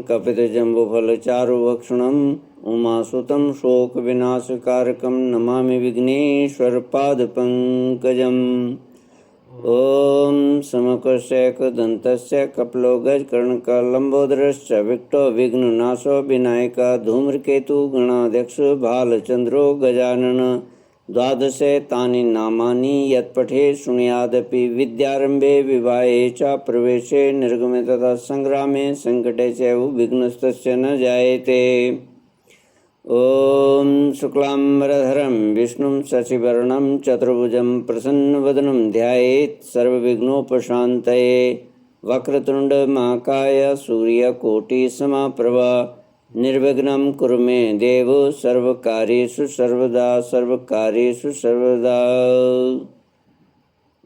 कपितजम्बुफलचारुभक्षणम् उमासुतं शोकविनाशकारकं नमामि विघ्नेश्वरपादपङ्कजम्। ॐ समकर्षैकदन्तस्य कपिलो गजकर्णकलम्बोदरश्च Victo विघ्ननाशो विनायकः Dhumraketu गणाध्यक्ष भालचन्द्रो Gajanan. द्वादशैतानि नामानि यत्पठे शृणुयादपि विद्यारम्भे विवाहे च प्रवेशे निर्गमे तथा संग्रामे संकटे चैव विघ्नस्तस्य न जायते। ॐ शुक्लाम्बरधरं विष्णुं शशिवर्णं चतुर्भुजं प्रसन्नवदनं ध्यायेत् सर्वविघ्नोपशान्तये। वक्रतुण्डमहाकाय सूर्यकोटिसमप्रभा निर्विघ्नं कुरु मे देव सर्वकार्येषु सर्वदा सर्वकार्येषु सर्वदा।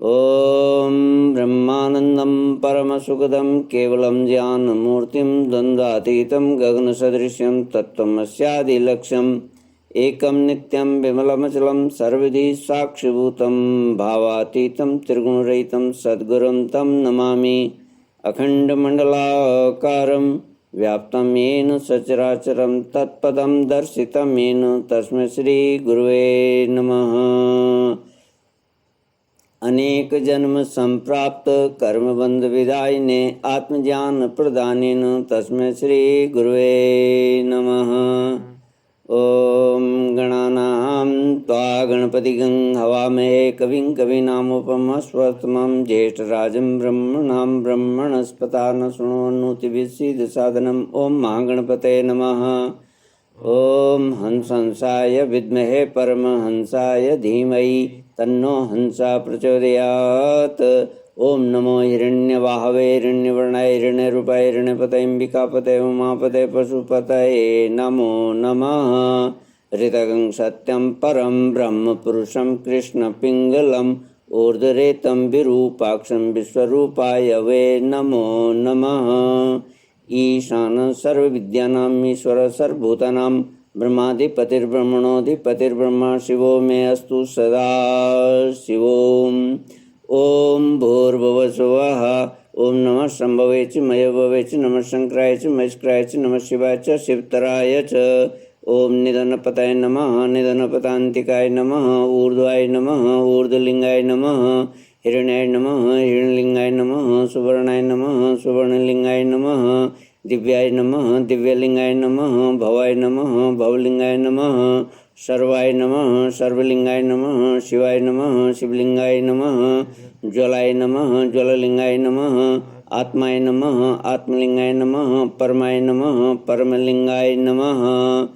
ॐ ब्रह्मानन्दं परमसुखदं केवलं ज्ञानमूर्तिं द्वन्द्वातीतं गगनसदृशं तत्त्वमस्यादिलक्ष्यम् एकं नित्यं विमलमचलं सर्वविधि साक्षिभूतं भावातीतं त्रिगुणरहितं सद्गुरुं तं नमामि। अखण्डमण्डलाकारं व्याप्तं येन सचराचरं तत्पदं दर्शितं येन तस्मै श्रीगुरुवे नमः। अनेक जन्म संप्राप्त कर्मबंध विदायिने आत्मज्ञान प्रदानेन तस्मै श्रीगुरुवे नमः। ॐ गणानां त्वा गणपतिगं हवामहे कविं कवीनामुपमश्वत्थं ज्येष्ठराजं ब्रह्मणां ब्रह्मणस्पता न शृण्वन्नोतिभिस्सीदसादनम्। ॐ महागणपतये नमः। ॐ हंसाय विद्महे परमहंसाय धीमहि तन्नो हंसा प्रचोदयात्। ओम नमो हिरण्यवाहवे हिरण्यवर्णाय हिरण्यरूपाय हिरण्यपतये उमापतये पशुपतये नमो नमः। ऋतगं सत्यं परं ब्रह्म पुरुषं कृष्णपिङ्गलम् ऊर्ध्वरेतं विरूपाक्षं विश्वरूपाय वे नमो नमः। ईशान सर्वविद्यानां ईश्वर सर्वभूतानां ब्रह्माधिपतिर्ब्रह्मणोऽधिपतिर्ब्रह्मा शिवो मे अस्तु सदा शिवोम्। ओम भूर्भुवस्सुवः। ओम नमः शंभवे च मयभवे च नमः शंकराय च महेश्वराय च नमः शिवाय च शिवतराय च। ओम निधनपताय नमः निधनपतान्तिकाय नमः ऊर्ध्वाय नमः ऊर्ध्वलिंगाय नमः हिरण्याय नमः हिरण्यलिंगाय नमः सुवर्णाय नमः सुवर्णलिंगाय नमः दिव्याय नमः दिव्यलिंगाय नमः भवाय नमः भवलिंगाय नमः सर्वाय नमः सर्वलिंगाय नमः शिवाय नमः शिवलिंगाय नमः ज्वलाय नमः ज्वललिंगाय नमः आत्माय नमः आत्मलिंगाय नमः परमाय नमः परमलिंगाय नमः।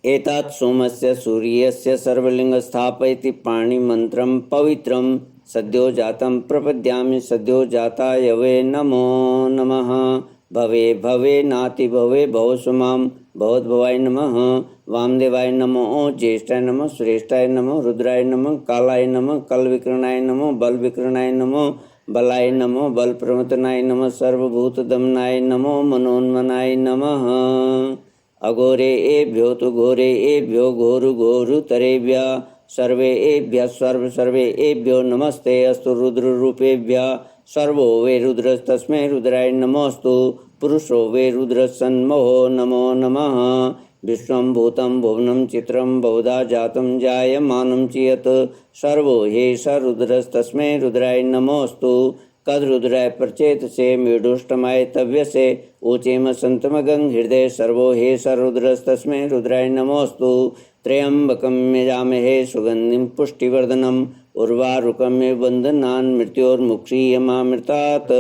एतत् सोमस्य सूर्यस्य सर्वलिंग स्थापयति पाणिमन्त्रं पवित्रं सद्यो जातं प्रपद्यामि सद्यो जाताय वे नमो नमः। भवे भवे नाति भवे भवसुमां भवद्भवाय नमः वामदेवाय नमो ज्येष्ठाय नमः श्रेष्ठाय नमः रुद्राय नमः कालाय नमः कलविकरणाय नमः बलविकरणाय नमः बलाय नमः बलप्रमतनाय नमः सर्वभूतदमनाय नमो मनोन्मनाय नमः। अघोरे एभ्यो तु घोरे एभ्यो घोरु घोरुतरेभ्यः सर्वे एभ्यः सर्वे एभ्यो नमस्ते अस्तु रुद्ररूपेभ्यः। सर्वो वे रुद्रस्तस्मै रुद्राय नमोऽस्तु पुरुषो वे रुद्रसन्महो नमो नमः। विश्वं भूतं भुवनं चित्रं बहुधा जातं जायमानं च यत् सर्वो ह्येष रुद्रस्तस्मै रुद्राय नमोऽस्तु। कद्रुद्राय प्रचेतसे मेढुष्टमाय तव्यसे ऊचेम संतमगं हृदय सर्वो ह्येष रुद्रस्तस्मै रुद्राय नमोऽस्तु। त्र्यंबकं यजामहे सुगन्धिं पुष्टिवर्धनम् उर्वारुकमेव बन्धनान् मृत्योर्मुक्षीयमामृतात्।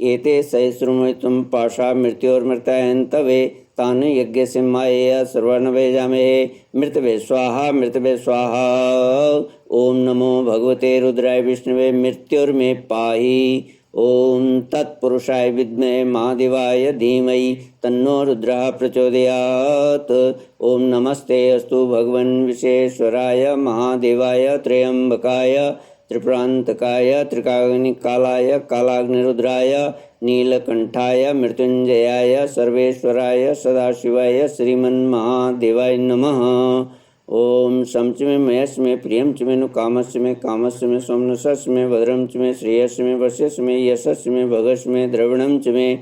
एते सहस्रमृत्युं पाशा मृत्योर्मृतायन्तवे तान् यज्ञस्य मायया सर्वानवे जामहे मृतवे स्वाहा मृतवे स्वाहा। ओम नमो भगवते रुद्राय विष्णवे मृत्युर्मे पाहि। ओम तत्पुरुषाय विद्महे महादेवाय धीमहि तन्नो रुद्रः प्रचोदयात्। ओम नमस्ते अस्तु भगवन् विश्वेश्वराय महादेवाय त्र्यंबकाय त्रिपुरांतकाय त्रिकाग्निकालाय कालाग्निरुद्राय नीलकंठाय मृत्युंजयाय सर्वेश्वराय सदाशिवाय श्रीमन्महादेवाय नमः। ओम शम च मे मयस् मे प्रियं च मे नु कामस्य मे सोमनसस्य मे भद्रं च मे श्रेयस्य मे वश्यस्य मे यशस्य मे भगस्य मे द्रविणं च मे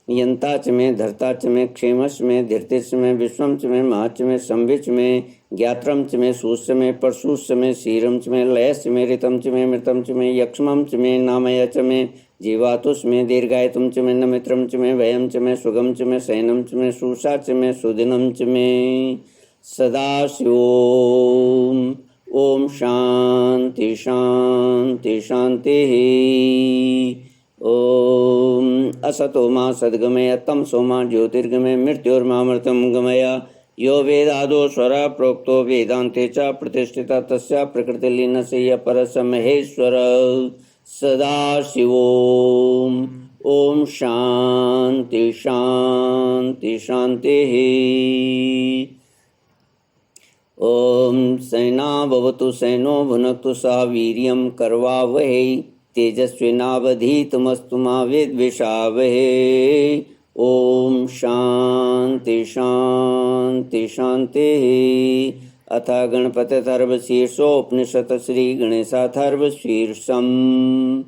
यंता च मे धर्ता च मे क्षेमच मे धीर्तिच मे विश्वम च मे महच मे संविच मे ज्ञात्रम च मे सूच मे परशुच मे शीरम च मे लयस मे ऋतम च मे मृतम च मे यक्ष्मम च मे नामय च मे जीवातुष में दीर्घायतुम च मे नमित्रम च मे वयम च मे सुगम च मे शयनम च मे सुषा च मे सुदिनम च मे सदाशिवोम। ओम शांति शांति शांति। ओम असतो मा सद्गमय तमसो मा ज्योतिर्गमय मृत्योर्मामृतं गमय। यो वेदादो स्वरा प्रोक्तो वेदांते च प्रतिष्ठिता तस्या प्रकृतिलीनस्य य परस्य महेश्वर सदाशिवोम। ओम शांति शांति शांति। ओम सैनावतु सैनो भुनक्तु सह वीर्यं करवावहै तेजस्विनावधीतमस्तु मा विद्विषावहै। ओम शांति शांति शांति। अथ गणपतिर्शीर्षोपनिषत् श्री गणेशाथर्वशीर्षम्।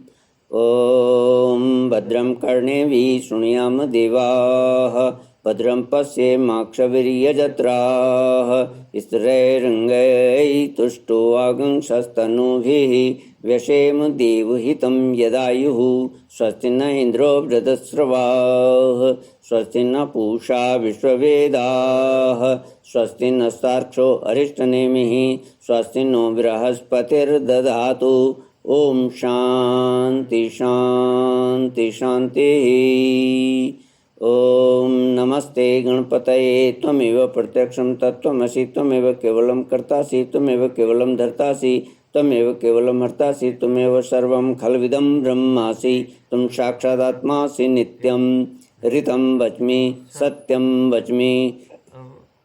ओम भद्रं कर्णेभिः शृणुयाम देवाः भद्रं पश्येमाक्षभिर्यजत्राः स्थिरैरङ्गैः तुष्टुवागुंसस्तनूभिः व्यशेम देवहितं यदायुः। स्वस्ति न इन्द्रो वृद्धश्रवाः स्वस्ति न पूषा विश्ववेदाः स्वस्ति नस्तार्क्ष्यो अरिष्टनेमिः स्वस्ति नो बृहस्पतिर्दधातु। ओम शांति शांति शांति। ओम नमस्ते गणपतये त्वमेव प्रत्यक्षं तत्त्वमसि त्वमेव केवलं कर्तासि त्वमेव केवलं धर्तासि त्वमेव केवलं हर्तासि त्वमेव सर्वं खल्विदं ब्रह्मासि त्वं साक्षादात्मासि नित्यं ऋतं वच्मि सत्यं वच्मि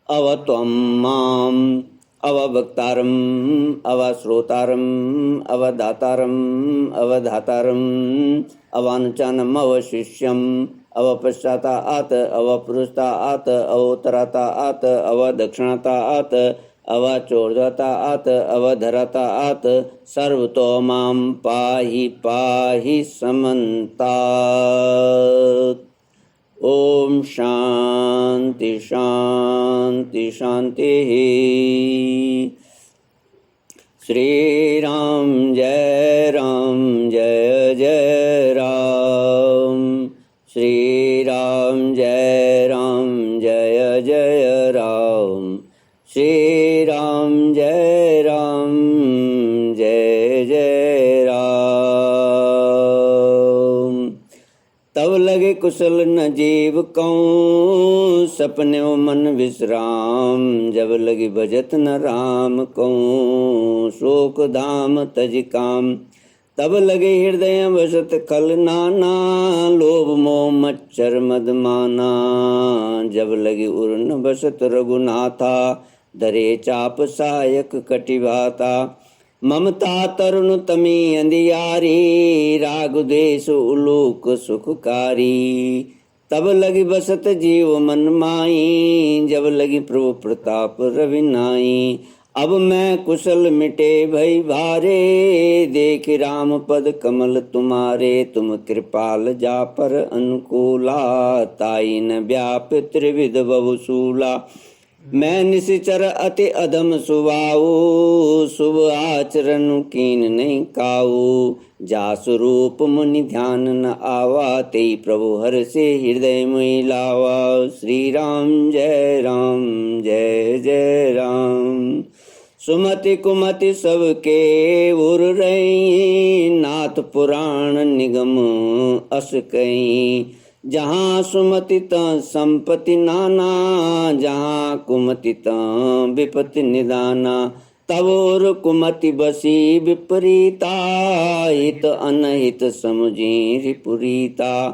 अवत्वं माम् अवभक्तारम् अवश्रोतारम् अवदातारम् अवधातारम् अवानुचानम् अवशिष्यम् अवपश्चातात् अवपुरस्तात् अवोत्तरातात् अवदक्षिणातात् अवचोर्ध्वतात् अवधरतात् सर्वतो मां पाहि पाहि समन्तात्। ओम शांति शांति शांति। श्री राम जय जय राम। श्री राम जय जय राम। श्री राम जय जय राम। तब लगे कुशल न जीव कऊँ सपने मन विश्राम जब लगी भजत न राम कऊँ शोक धाम तज काम। तब लगे हृदय वसत खल नाना लोभ मोह मच्छर मदमाना जब लगी उर्न बसत रघुनाथा धरे चाप सायक कटिभाता। ममता तरुण तमी अंधियारी राग देश उलूक सुखकारी। तब लगी बसत जीव मन माई जब लगी प्रभु प्रताप रविनाई। अब मैं कुशल मिटे भई भारे देख राम पद कमल तुम्हारे। तुम कृपाल जा पर अनुकूला ताई न व्याप त्रिविध बहुसूला। मैं निश्चर अति अधम सुभाऊ शुभ आचरण कीन नहीं काऊ। जासु रूप मुनि ध्यान न आवा तेई प्रभु हर से हृदय मुहि लावा। श्री राम जय जय राम। सुमति कुमति सबके उर रही नाथ पुराण निगम अस कहीं। जहाँ सुमति तं संपत्ति नाना जहाँ कुमति तं विपत्ति निदाना। तब और कुमति बसी विपरीता हित अनहित समुझी रिपुरीता।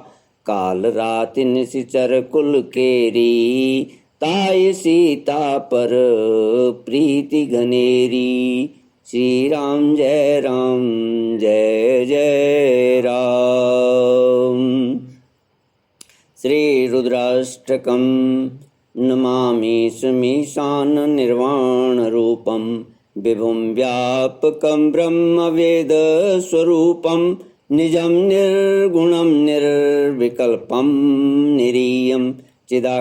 काल रात निशिचर कुल केरी ताय सीता पर प्रीति घनेरी। श्री राम जय जय राम। श्री रुद्राष्टकं नमामि सुमीशान निर्वाण रूपम विभुं व्यापकं ब्रह्म वेद स्वरूपम। निजं निर्गुणं निर्विकल्पं निरीयं चिदाकाशमाकाशवासं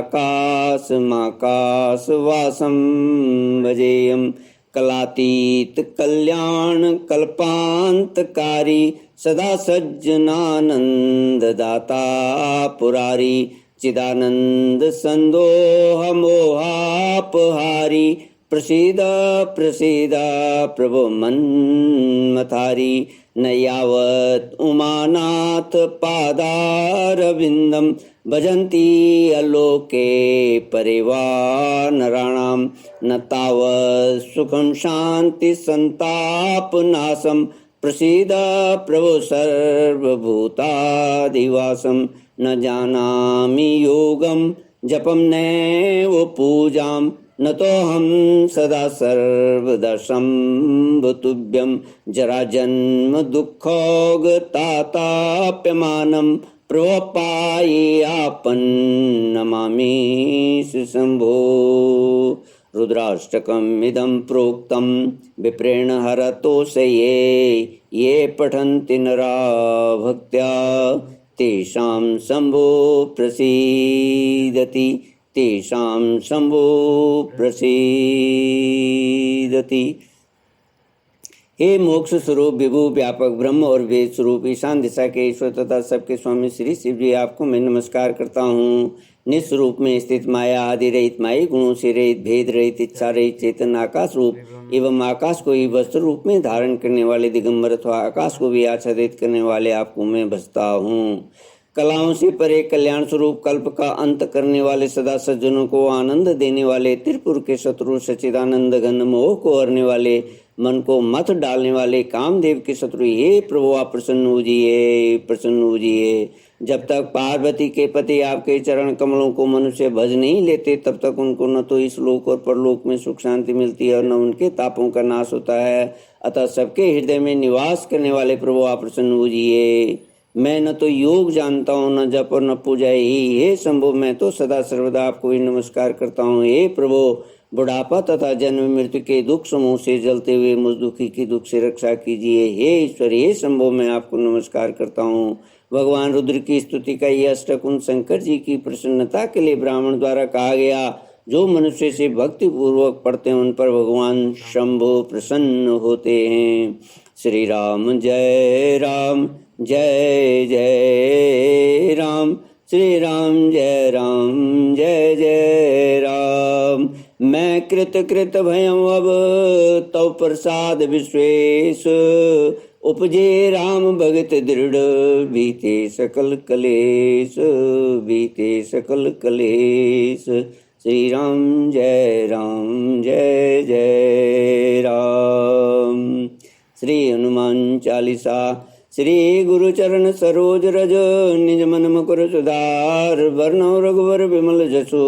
भजेयं कलातीत कल्याण कल्पान्तकारी सदा सज्जनानन्ददाता पुरारी चिदानंद संदोह मोहापहारी प्रसीद प्रसीद प्रभो मन्मथारी न यावत् उमानाथ पादारविन्दं भजन्ति अलोके परेवा नराणां न तावत् सुखं शान्ति संतापनाशं प्रसीद प्रभो सर्वभूतादिवासं न जानामि योगं जपं नैव पूजां न तोऽहं सदा सर्वदा शम्भुतुभ्यं जराजन्म दुःखोगताताप्यमानं प्रवपायापन्नमामि शम्भो। रुद्राष्टकम् इदं प्रोक्तं विप्रेण हरतोषये ये पठन्ति नरा भक्त्या तेषां शम्भो प्रसीदति तेषां शम्भो प्रसीदति। हे मोक्ष स्वरूप विभु व्यापक ब्रह्म और वेद स्वरूप ईशान दिशा के ईश्वर तथा सबके स्वामी श्री शिव जी, आपको मैं नमस्कार करता हूँ। निस्वरूप में स्थित माया आदि रहित माई गुणों से रहित भेद रहित इच्छा रहित चेतन आकाश रूप एवं आकाश को ही वस्त्र रूप में धारण करने वाले दिगंबर अथवा आकाश को भी आच्छादित करने वाले आपको मैं भजता हूँ। कलाओं से परे कल्याण स्वरूप कल्प का अंत करने वाले सदा सज्जनों को आनंद देने वाले त्रिपुर के शत्रु सच्चिदानंद घन मोह को हरने वाले मन को मत डालने वाले कामदेव के शत्रु हे प्रभु आप प्रसन्न होजिए प्रसन्न होजिए। जब तक पार्वती के पति आपके चरण कमलों को मनुष्य भज नहीं लेते तब तक उनको न तो इस लोक और परलोक में सुख शांति मिलती है और न उनके तापों का नाश होता है। अतः सबके हृदय में निवास करने वाले प्रभु आप प्रसन्न होजिए। मैं न तो योग जानता हूँ न जप और न पूजा ही। हे शंभो मैं तो सदा सर्वदा आपको ही नमस्कार करता हूँ। हे प्रभु बुढ़ापा तथा जन्म मृत्यु के दुख समूह से जलते हुए मुझ दुखी की दुख से रक्षा कीजिए। हे ईश्वर हे शंभो मैं आपको नमस्कार करता हूँ। भगवान रुद्र की स्तुति का यह अष्टक उन शंकर जी की प्रसन्नता के लिए ब्राह्मण द्वारा कहा गया। जो मनुष्य से भक्ति पूर्वक पढ़ते हैं उन पर भगवान शंभो प्रसन्न होते हैं। श्री राम जय राम जय जय राम श्री राम जय जय राम। मैं कृत कृत भयम अब तव प्रसाद विश्वेश उपजे राम भगत दृढ़ बीते सकल कलेश बीते सकल कलेश। श्री राम जय जय राम। श्री हनुमान चालीसा। श्री गुरु चरण सरोज रज निज मन मुकुर सुधार वर्ण रघुवर विमल जसो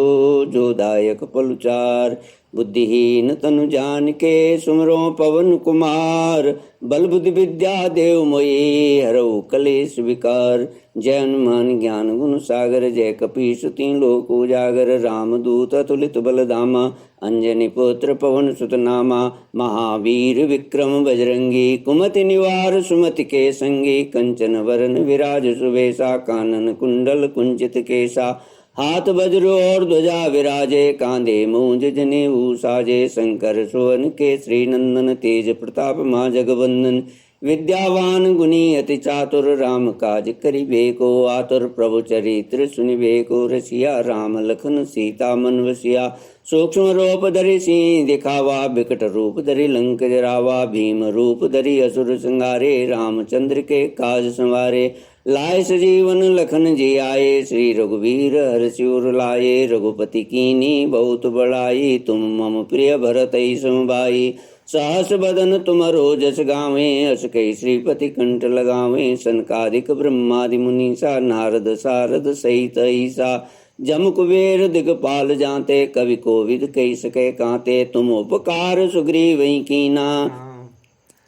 जो दायक पलुचार। बुद्धिहीन तनु जानिके सुमरो पवन कुमार बल बुद्धि विद्या देव मोहि हरऊ कलेश विकार। जय हनुमान ज्ञान गुण सागर जय कपीस तीन लोक उजागर रामदूत अतुलित बल धामा अंजनी पुत्र पवन सुत नामा। महावीर विक्रम बजरंगी कुमति निवार सुमति के संगी कंचन वरन विराज सुवेशा कानन कुंडल कुंचित केसा। हाथ वज्र और ध्वजा विराजे कांधे मूंज जनेऊ साजे। शंकर सुवन के श्री नंदन तेज प्रताप मां जगवंदन। विद्यावान गुणी अति चातुर राम काज करिबे को आतुर। प्रभु चरित्र सुनिबे को रसिया राम लखन सीता मन वसिया। सूक्ष्म रूप धरि सिंह दिखावा विकट रूप धरि लंक जरावा। भीम रूप धरि असुर संहारे रामचंद्र के काज संवारे। लाए सजीवन लखन जी आए श्री रघुवीर हर्षि उर लाए। रघुपति कीनी बहुत बड़ाई तुम मम प्रिय भरतहि सम भाई। सहस बदन तुमरो जस गावे हस कई श्रीपति कंठ लगावे। सनकादिक ब्रह्मादि मुनीसा नारद सारद सहित ईसा। जम कुबेर दिगपाल जाते कवि कोविद कई सके कांते। तुम उपकार सुग्रीव कीना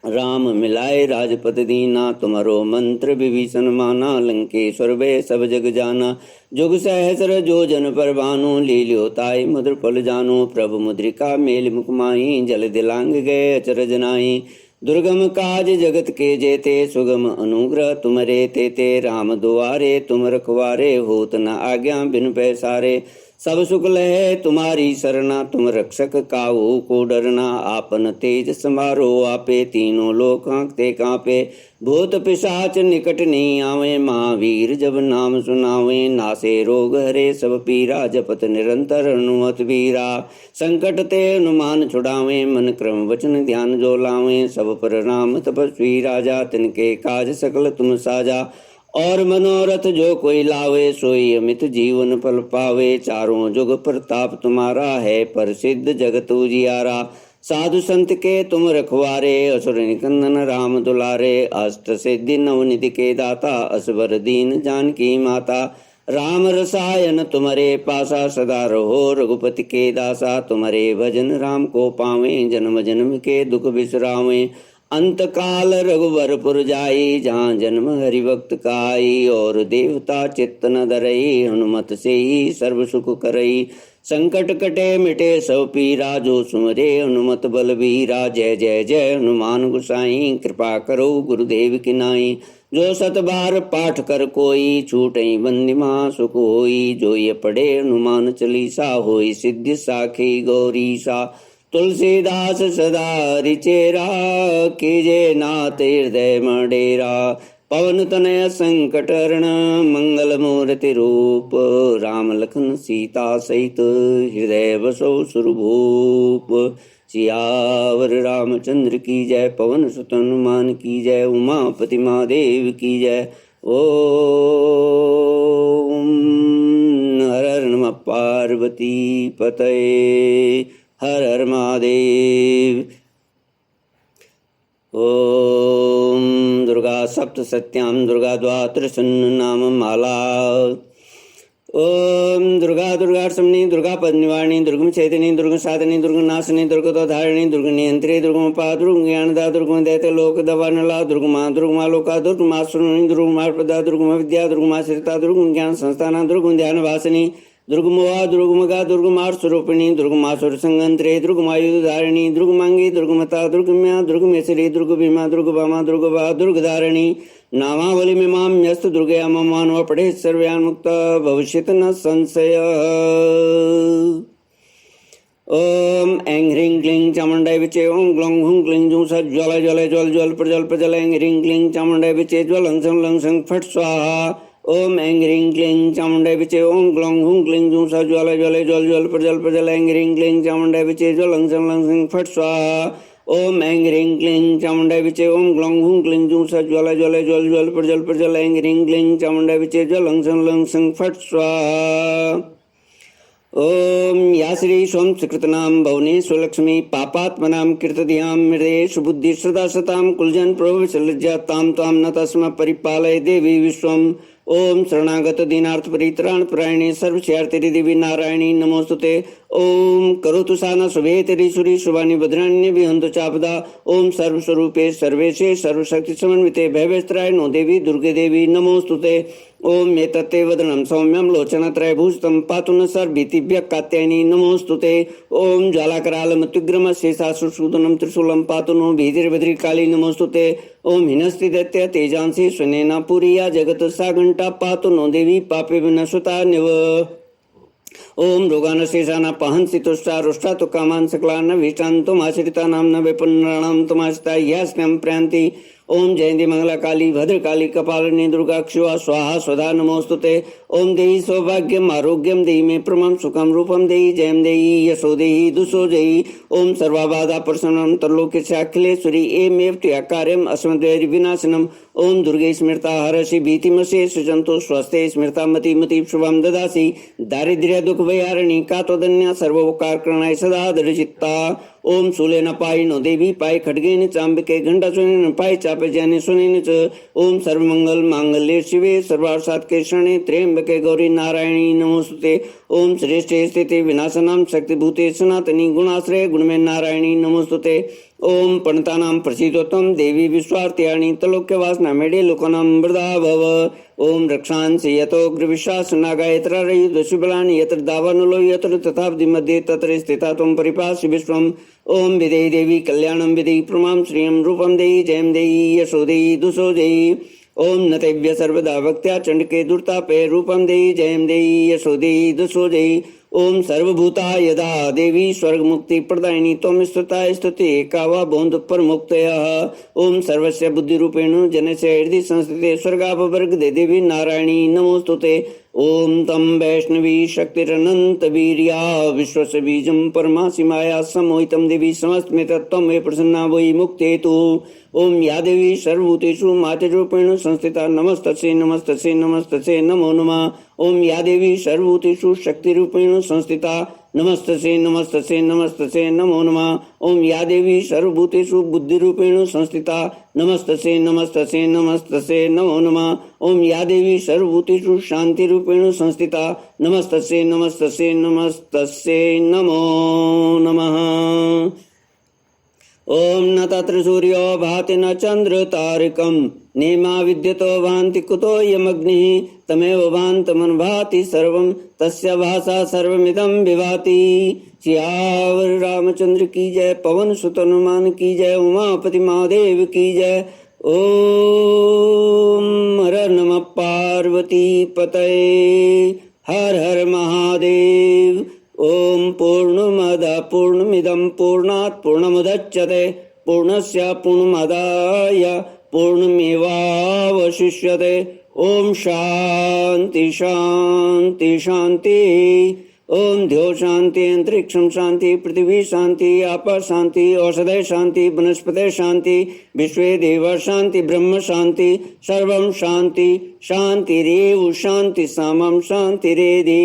राम मिलाए राजपद दीना। तुम्हारो मंत्र विभीषण माना लंकेश्वर वे सब जग जाना। जुग सहस्र जो जन पर भानु लील्यो ताई मधुर फल जानो। प्रभु मुद्रिका मेल मुख माही जल दिलांग गए अचरज नाई। दुर्गम काज जगत के जेते, सुगम अनुग्रह तुमरे तेते। राम दुआरे तुम रखवारे, होत न आज्ञा बिन पैसारे। सब सुख लहे तुम्हारी सरना, तुम रक्षक काहू को डरना। आपन तेज समारो आपे, तीनों लोक कांपते कांपे। भूत पिशाच निकट नहीं आवे, महावीर जब नाम सुनावे। नासे रोग हरे सब पीरा, जपत निरंतर हनुमत वीरा। संकट ते हनुमान छुड़ावे, मन क्रम वचन ध्यान जो लावे। सब पर राम तपस्वी राजा, तिनके काज सकल तुम साजा। और मनोरथ जो कोई लावे, सोई अमित जीवन फल पावे। चारों जुग प्रताप तुम्हारा है, प्रसिद्ध जगत उजियारा। साधु संत के तुम रखवारे, असुर निकंदन राम दुलारे। अष्ट सिद्धि नवनिधि के दाता, असबर दीन जानकी माता। राम रसायन तुम्हारे पासा, सदा रहो रघुपति के दासा। तुम्हारे भजन राम को पावे, जन्म जन्म के दुख बिसरावे। अंत काल रघुवरपुर जाई, जहाँ जन्म हरि भक्त काई। और देवता चित्त न धरई, हनुमत से ही सर्व सुख करई। संकट कटे मिटे सब पीरा, जो सुमरे हनुमत बलबीरा। जय जय जय हनुमान गोसाई, कृपा करो गुरुदेव की नाई। जो सत बार पाठ कर कोई, छूटई बंदिमा सुख होई। जो ये पढ़े हनुमान चालीसा, होई सिद्धि साखी गौरीसा। तुलसीदास सदा रिचेरा, कीजे नाथ हृदय मडेरा। पवन तनय संकट हरण, मंगल मूर्ति रूप। राम लखन सीता सहित, हृदय बसो सुरभूप। सियावर रामचंद्र की जय, पवन सुत हनुमान की जय। उमापति महादेव की जय। ओम हर हर नमः पार्वती पतये, हर हर महादेव। ओम दुर्गा सप्तसत्यां दुर्गा द्वादशन् नाम माला। ओम दुर्गा दुर्गाष्टमी, दुर्गा पद्मवाणी, दुर्गम चैतन्य, दुर्ग साधनी, दुर्ग नाशनी, दुर्गोधारिणी, दुर्ग नियंत्री, दुर्गमपा, दुर्ग ज्ञानदा, दुर्गम दैत्य लोक दवानला, दुर्गमा लोका, दुर्गमा सुरणी, दुर्गमा प्रदा, दुर्गम विद्या, दुर्गमा श्रिता, दुर्गम ज्ञान संस्थाना, दुर्गम ध्यान वासिनी, दुर्गमोहा, दुर्गमगा, दुर्गमार स्वरूपिणी, दुर्गमासुर संगंत्रे, दुर्गमायुधारिणी, दुर्गमांगी, दुर्गमता, दुर्गम्या, दुर्गमेश्वरी, दुर्गभीमा, दुर्गभामा, दुर्गभा, दुर्गधारिणी। नामावली में माम यस्त दुर्गया मानव पढ़े सर्वयान मुक्त भविष्यत न संशय। ओम ऐं ह्रीं क्लीं चामुंडाय विचे, ओम ग्लौं हुं क्लीं जूं स ज्वल ज्वल ज्वल ज्वल प्रज्वल प्रज्वल। ऐं ह्रीं क्लीं चामुंडाय विचे, ज्वलं सं लं सं फट स्वाहा। ओम ऐं ह्रीं क्लीं चामुंडाय विचे, ओम ग्लौं हुं क्लीं जूं स ज्वल ज्वल ज्वल ज्वल प्रज्वल प्रज्वल। ऐं ह्रीं क्लीं चामुंडाय विचे, ज्वलं सं लं सं फट स्वाहा। ओम ऐं ह्रीं क्लीं चामुंडाय विचे, ओम ग्लौं हुं क्लीं जूं स ज्वल ज्वल ज्वल ज्वल प्रज्वल प्रज्वल। ऐं ह्रीं क्लीं चामुंडाय विचे, ज्वलं सं लं सं फट स्वाहा। ओम या श्री स्वं सुकृतनाम भवने स्वलक्ष्मी, पापात्मनां कीर्तधियां मृदे सुबुद्धि सदा सतां। कुलजन प्रभविशलज्जातां त्वां न तस्म परिपालय देवी विश्वम्। ओम शरणागत दीनार्थ परित्राण परायणे, सर्वस्यार्थे देवी नारायणी नमोस्तुते। ओम करोतु साना शुभे तेरी सुरी शुभानि भद्राण्य विहंतु चापदा। ओम सर्वस्वरूपे सर्वेशे सर्वशक्ति समन्विते भयवेस्त्राय नो देवी दुर्गे देवी नमोस्तुते। ओम एतत्ते वदनं सौम्यं लोचनत्रयभूषितं, पातु न सर्वभीतिभ्यः कात्यायनी नमोस्तुते। ओम ज्वालाकरालमत्युग्रम शेषासुसूदनं त्रिशूलं, पातु नो भीतिर्भद्रिकाली नमोस्तुते। ओम हिनस्ति दैत्य तेजांसि स्वनेना पुरीया जगत सा घंटा, पातु नो देवी पापे विनश्वता निव। ओम रोगान शेषाना पहंसि तुष्टा रुष्टा तो कामान सकलान विष्टान तुमाश्रिता नाम न विपन्नाम तुमाश्रिता यास्यं प्रयांति। ओम जयंती मंगला काली भद्रकाली कपालिनी दुर्गा क्षुवा स्वाहा स्वधा नमोस्तुते। ओम देहि सौभाग्यम आरोग्यम देहि मे प्रमं सुखम रूपम देहि जयम देहि यशो देहि दुषो देहि। ओम सर्वाबाधा प्रसन्नं त्रिलोक्यस्य अखिलेश्वरी एमेव कार्यम अस्मद्वैरि विनाशनम। ओम दुर्गे स्मृता हरसि भीतिमसे सुजंतो स्वस्थे स्मृता मति मति शुभम ददासि। दारिद्र्य दुख भयारिणी कातोदन्या सर्वोपकारकरणाय सदा दृढचित्ता। ओम शूलेन पायि नो देवी पाय खड्गेन चाम्बिके घंटासुनेन पाय चापे जैने सुनेन च। ओम सर्वमंगल मांगल्ये शिवे सर्वार्थसाधके शरणे त्र्यंबके गौरी नारायणी नमोस्तुते। ओम श्रेष्ठे स्थिते विनाशनां शक्तिभूते सनातनी गुणाश्रय गुणमे नारायणी नमोस्तुते। ओम प्रणतानां प्रसीदो त्वं देवी विश्वार्त्यानि तलोक्यवासना मेडे लोकानां वरदा भव। ओम रक्षांसि यतोग्रविश्वासनागा यत्र रयुधशुबलानि यत्र दावानलो यत्र तथाब्धि मध्ये तत्र स्थिता त्वं परिपासि विश्वम्। ओम विदेहि देवी कल्याणं विदेहि प्रमां श्रियं रूपं देहि जयं देहि यशो देहि दुषो देहि। ओम नतेभ्य सर्वदा भक्त्या चंडके दुर्तापे रूपं देहि जयं देहि यशो देहि दुषो देहि। ओम सर्वभूता यदा देवी स्वर्ग मुक्ति प्रदायिनी त्वं स्तुता स्तुति एका वा भवन्तु परमोक्तयः। ओम सर्वस्य बुद्धि रूपेण जनस्य हृदि संस्थिते स्वर्गापवर्ग दे देवी नारायणी नमोस्तुते। ओम तम वैष्णवी शक्तिरनंत वीर्या विश्वस्य बीजं परमासि माया समोहितं देवी समस्तमेत त्वं मे प्रसन्ना वै मुक्तेतु। ओम या देवी सर्वभूतेषु मातृरूपेण संस्थिता नमस्तस्यै नमस्तस्यै नमस्तस्यै नमो नमः। ओम या देवी सर्वभूतेषु शक्तिरूपेण संस्थिता नमस्तस्यै नमस्तस्यै नमस्तस्यै नमो नमः। ओम या देवी सर्वभूतेषु बुद्धिरूपेण संस्थिता नमस्तस्यै नमस्तस्यै नमस्तस्यै नमो नमः। ओम या देवी सर्वभूतेषु शांतिरूपेण संस्थिता नमस्तस्यै नमस्तस्यै नमस्तस्यै नमो नमः। ओम न तत्र सूर्यो भाति न चंद्र तारकं नेमा विद्युतो भान्ति कुतो यमग्निः तमेव भान्तमन भाति सर्वं तस्य भाषा सर्वमिदं विभाति। सियावर रामचंद्र की जय, पवन सुत हनुमान की जय, उमापति महादेव की जय। ओम हर नमः पार्वती पतये हर हर महादेव। ओम पूर्णमदः पूर्णमिदं पूर्णात् पूर्णमुदच्यते पूर्णस्य पूर्णमादाय पूर्णमेवावशिष्यते। ओम शांति शांति शांति। ओम द्यो शांति अंतरिक्षं शांति पृथ्वी शांति आप शांति औषधे शांति वनस्पते शांति विश्वे देव शांति ब्रह्म शांति सर्वं शांति शांतिरेव शांति सामं शांतिरेधि।